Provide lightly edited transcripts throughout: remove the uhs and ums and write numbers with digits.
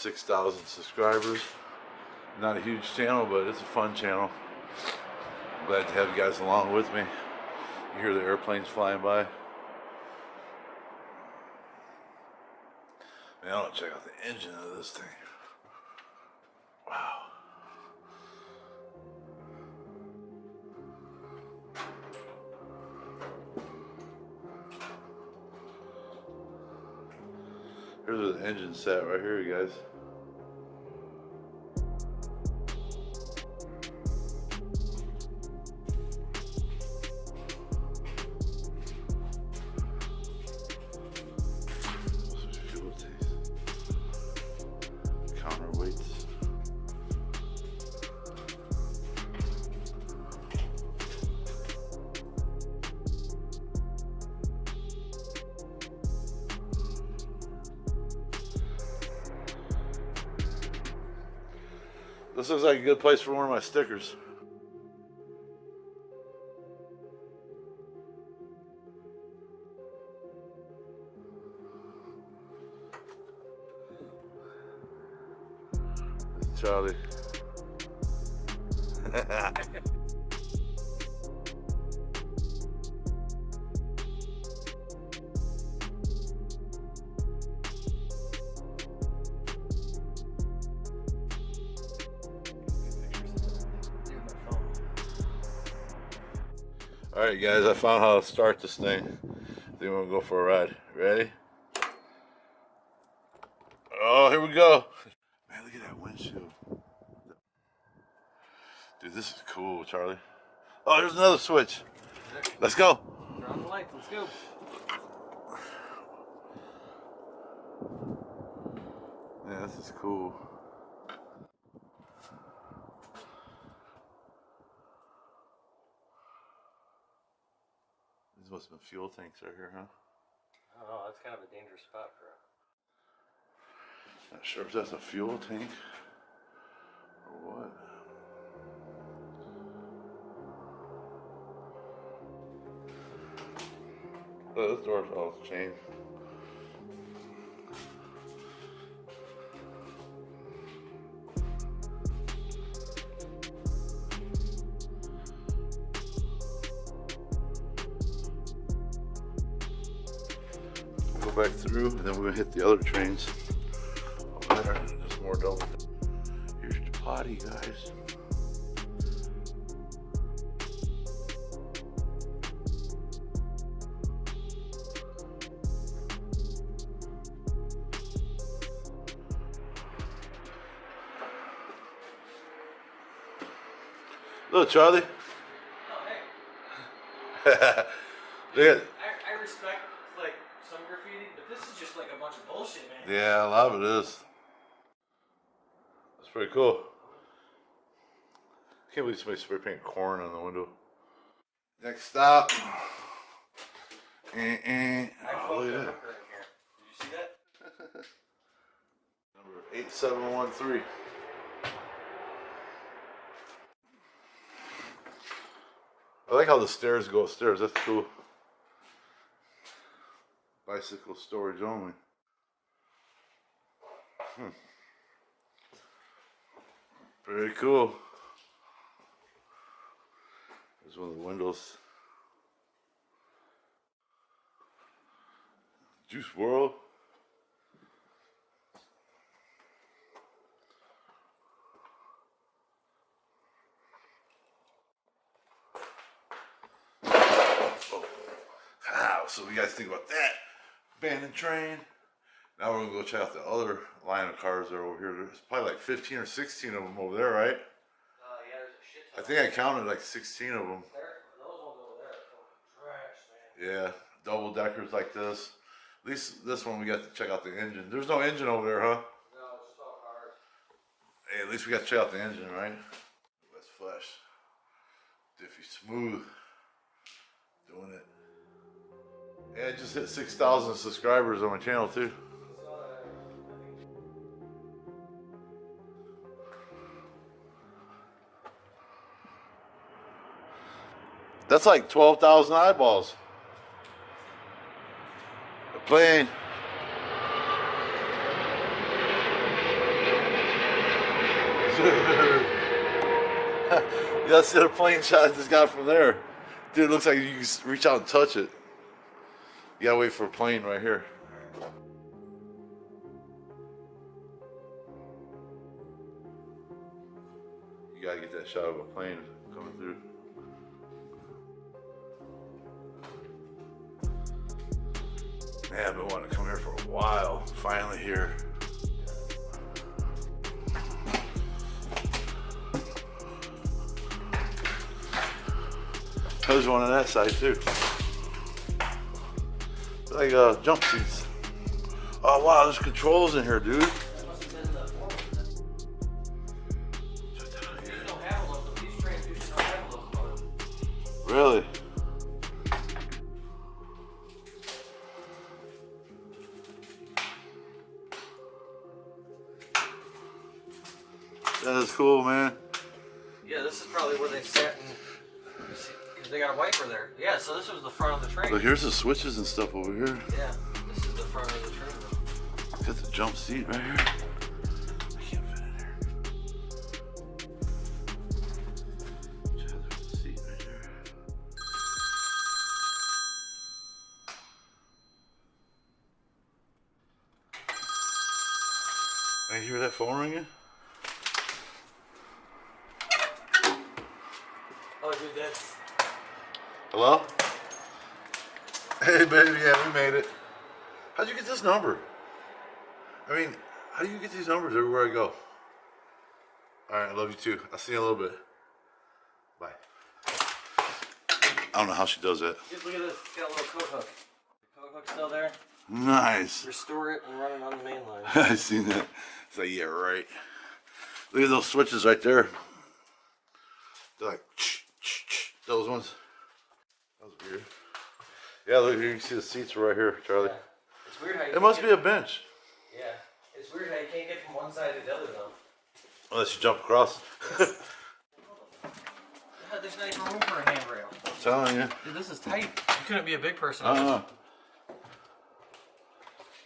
6,000 subscribers. Not a huge channel, but it's a fun channel. I'm glad to have you guys along with me. You hear the airplanes flying by. Man, I want to check out the engine of this thing. Wow. Here's the engine set right here, you guys. Fuel tanks. Counterweights. This looks like a good place for one of my stickers. It's Charlie. Alright guys, I found how to start this thing. I think we're gonna go for a ride. Ready? Oh, here we go. Man, look at that windshield. Dude, this is cool, Charlie. Oh, there's another switch. Let's go. Turn on the lights, let's go. Yeah, this is cool. These must have been fuel tanks right here, huh? I don't know, that's kind of a dangerous spot for Not sure if that's a fuel tank or what. Oh, this door's off the chain. Go back through, and then we're gonna hit the other trains over there. There's more double. Here's the potty, guys. Look, Charlie. Oh, hey. Look at. I respect, like, some graffiti, but this is just like a bunch of bullshit, man. Yeah, a lot of it is. That's pretty cool. Can't believe somebody spray painted corn on the window. Next stop. I Oh, look at fucked up that. right here. Did you see that? Number 8713. I like how the stairs go upstairs. That's cool. Bicycle storage only. Very cool. There's one of the windows. Juice World. So what you guys think about that? Abandoned train. Now we're gonna go check out the other line of cars that are over here. There's probably like 15 or 16 of them over there, right? Yeah, there's a shit ton. I think I counted like 16 of them. Those ones over there are trash, man. Yeah, double deckers like this. At least this one we got to check out the engine. There's no engine over there, huh? No, it's just all cars. Hey, at least we got to check out the engine, right? Let's flash. DiffySmooth. Doing it. Yeah, I just hit 6,000 subscribers on my channel too. That's like 12,000 eyeballs. A plane. Yeah, see the plane shot I just got from there. Dude, it looks like you can reach out and touch it. You gotta wait for a plane right here. You gotta get that shot of a plane coming through. Man, I've been wanting to come here for a while. Finally here. There's one on that side too. Like jump seats. Oh wow, there's controls in here, dude. That must have been the former. These don't have a locomotive. These transducers don't have a locomotive. Really? That is cool, man. Yeah, this is probably where they sat and. Because they got a wiper there. Yeah, so this was the front of the train. So here's the switches and stuff over here. Yeah, this is the front of the train. Got the jump seat right here. I can't fit in there. There's the seat right here. I hear that phone ringing? Oh, dude, that's. Hello? Hey, baby, yeah, we made it. How'd you get this number? I mean, how do you get these numbers everywhere I go? All right, I love you too. I'll see you in a little bit. Bye. I don't know how she does that. Dude, look at this. It's got a little coat hook. The coat hook's still there. Nice. Restore it and run it on the main line. I seen that. It's like, yeah, right. Look at those switches right there. They're like, those ones. That was weird. Yeah, look here. You can see the seats right here, Charlie. Yeah. It's weird how you It must be a bench. Yeah. It's weird how you can't get from one side to the other, though. Unless you jump across. Yeah, there's not even room for a handrail. I'm telling you. Dude, this is tight. You couldn't be a big person.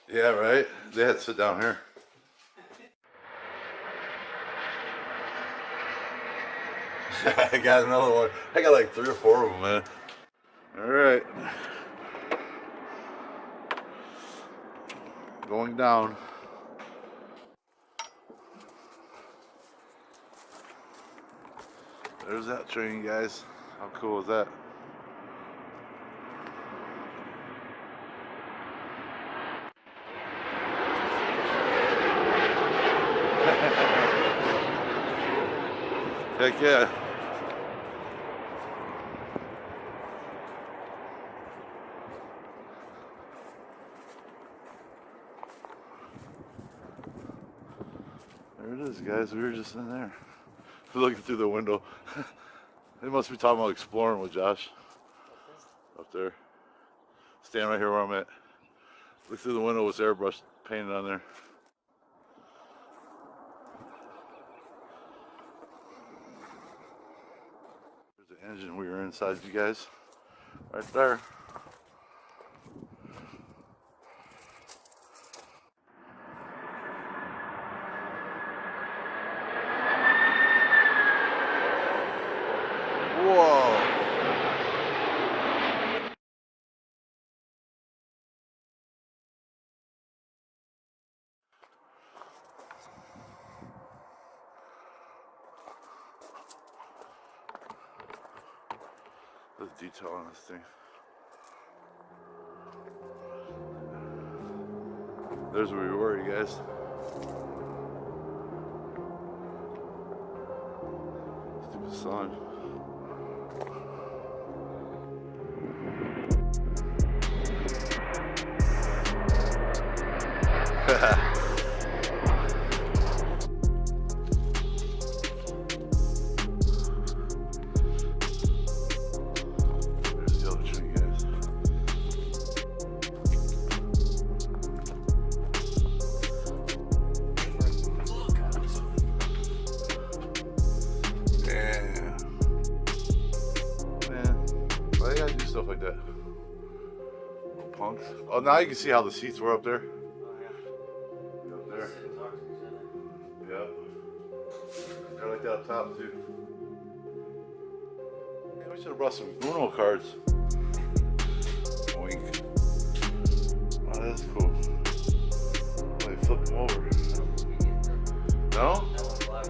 Yeah, right? They had to sit down here. I got another one. I got like 3 or 4 of them, man. All right. Going down. There's that train, guys. How cool is that? Heck yeah. There it is, guys. We were just in there. Looking through the window. They must be talking about exploring with Josh. Up there. Stand right here where I'm at. Look through the window with airbrush painted on there. There's the engine we were inside, you guys. Right there. Whoa. The detail on this thing. There's where we were, you guys. Stupid sun. There's the other tree, guys. Yeah. Man, why they gotta do stuff like that? Little punks. Oh, now you can see how the seats were up there. Oh, yeah. Up there. Sit and talk to each other. Yep. that up top too. Yeah, we should have brought some Uno cards. Wink. Oh, that's cool. Oh, they flip them over. No? That one's black.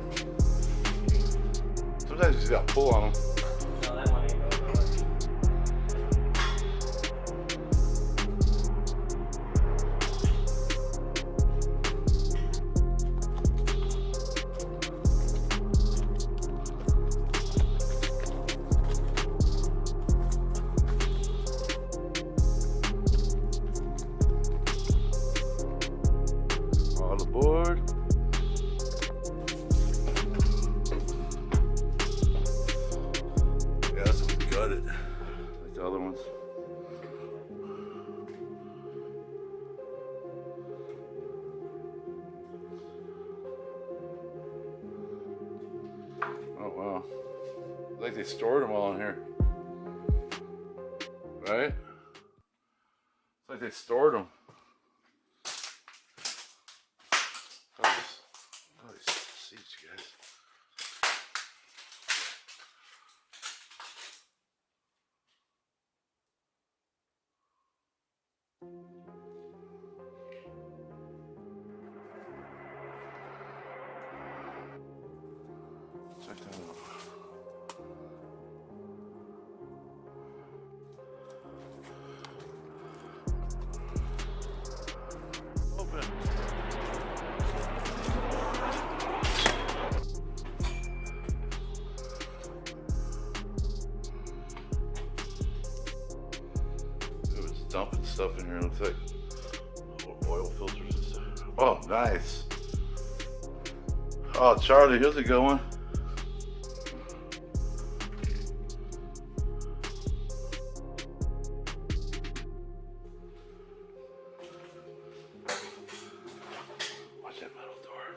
Sometimes you just gotta pull on them. No, that one ain't going nowhere. All aboard. Yeah, this one's gutted. Like the other ones. Oh wow. Like they stored them all in here. Right? It's like they stored them. Oh, these seats, guys. Check that out. Open. It was dumping stuff in here. Looks like oil filters and stuff. Oh, nice. Oh, Charlie, here's a good one. Watch that metal door.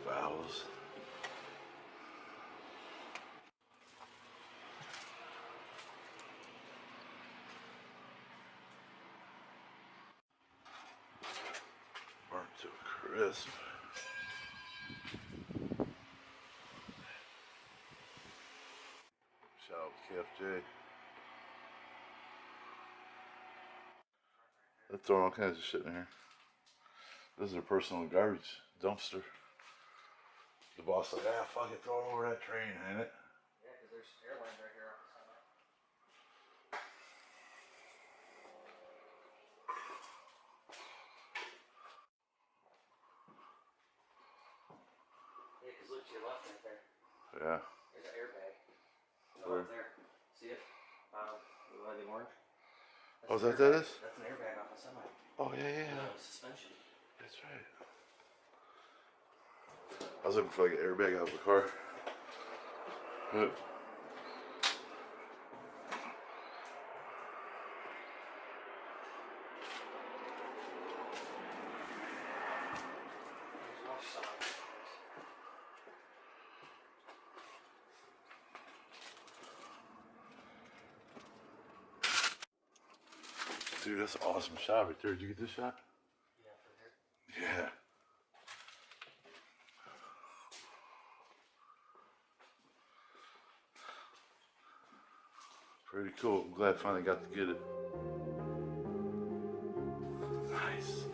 Valves. Burnt to a crisp. Shout out to KFJ. They're throwing all kinds of shit in here. This is a personal garbage dumpster. The boss like, ah, fuck it, throw it over that train, ain't it? Yeah, because there's airlines right here off the side. Yeah, because look to your left right there. Yeah. There's an airbag. Where? Up there. See it? The orange? Oh, is that what that is? That's an airbag off a semi. Oh, yeah, yeah. Suspension. That's right. I was looking for like an airbag out of the car. There's more side. Dude, that's an awesome shot right there. Did you get this shot? Yeah, for here. Yeah. Pretty cool. I'm glad I finally got to get it. Nice.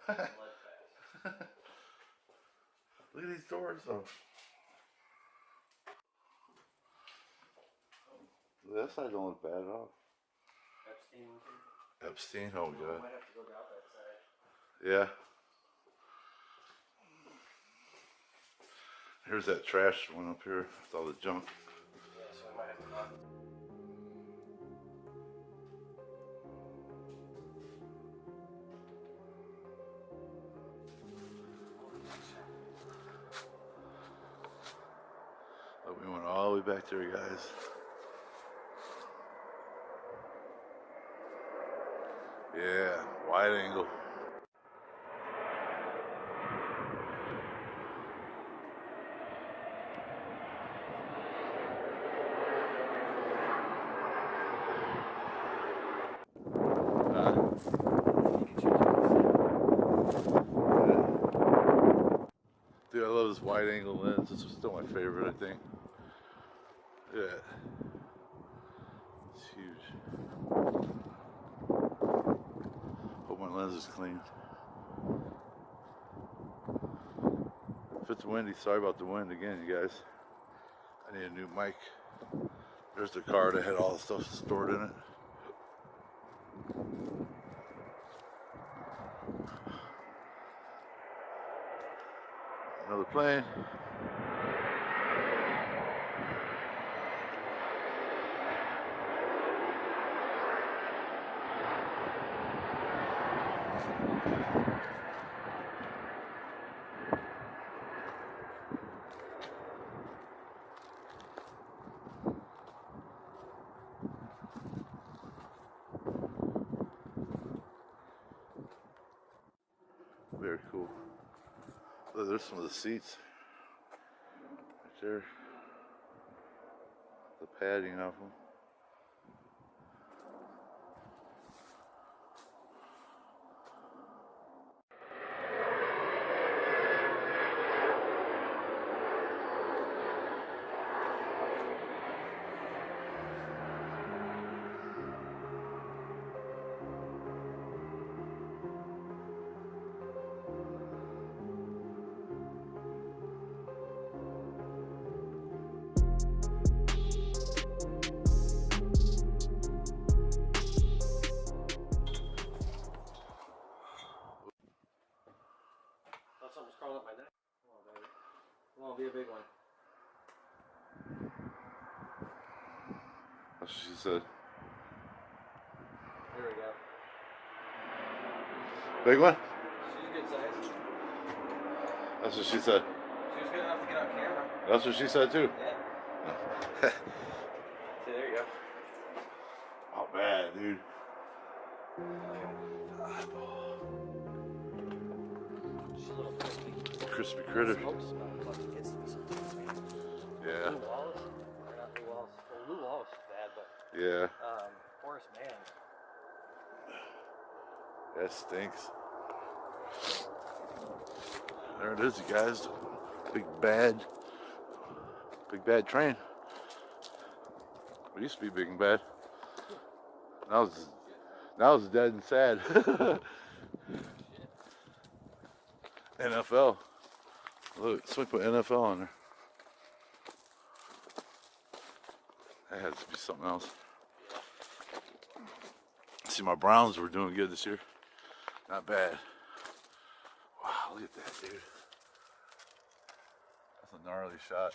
Look at these doors though. That side don't look bad at all. Epstein, oh god. Might have to go down that side. Yeah. Here's that trash one up here with all the junk. Yeah, so we might have to go. But we went all the way back there, guys. Yeah, wide angle. Dude, I love this wide angle lens. This is still my favorite, I think. Yeah. It's huge. Hope my lens is clean. If it's windy, sorry about the wind again, you guys. I need a new mic. There's the car that had all the stuff stored in it. Another plane. Very cool. Look, there's some of the seats right there. The padding off them. Something's crawling up my neck. Come on, baby. Come on, be a big one. That's what she said. There we go. Big one? She's good size. That's what she said. She was good enough to get on camera. That's what she said too. Yeah. See, there you go. Oh, bad, dude. She's a little crispy. Crispy critter. Smoke smell fucking gets to me sometimes, man. Yeah. Lou Wallace? Or not Lou Wallace. Well, Lou Wallace is bad, but Yeah. Horace Mann. That stinks. There it is, you guys. Big bad train. It used to be big and bad. Now it's dead and sad. NFL. Look, somebody put NFL on there. That has to be something else. See, my Browns were doing good this year. Not bad. Wow, look at that, dude. That's a gnarly shot.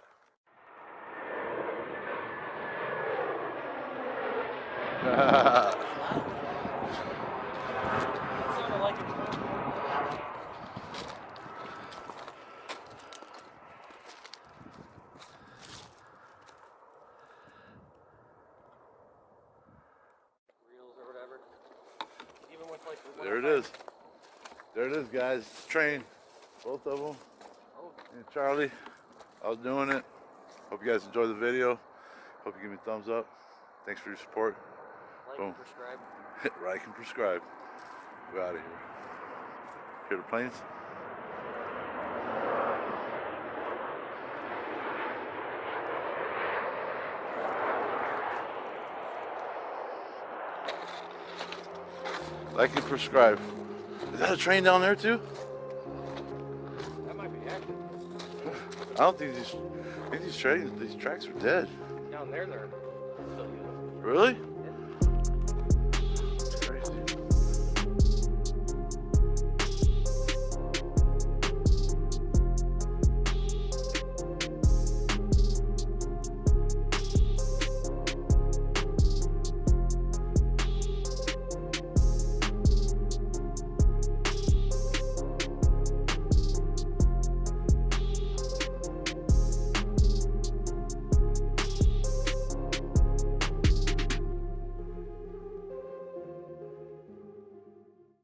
Sounded like it. Reels or whatever. Even with like the There it is. There it is, guys. Train. Both of them. Oh. And Charlie. I was doing it. Hope you guys enjoyed the video. Hope you give me a thumbs up. Thanks for your support. Like Boom. and prescribe. Like and prescribe. We're out of here. Hear the planes? Like and prescribe. Is that a train down there too? That might be active. I don't think these tracks are dead. Down there, they're still using. Really?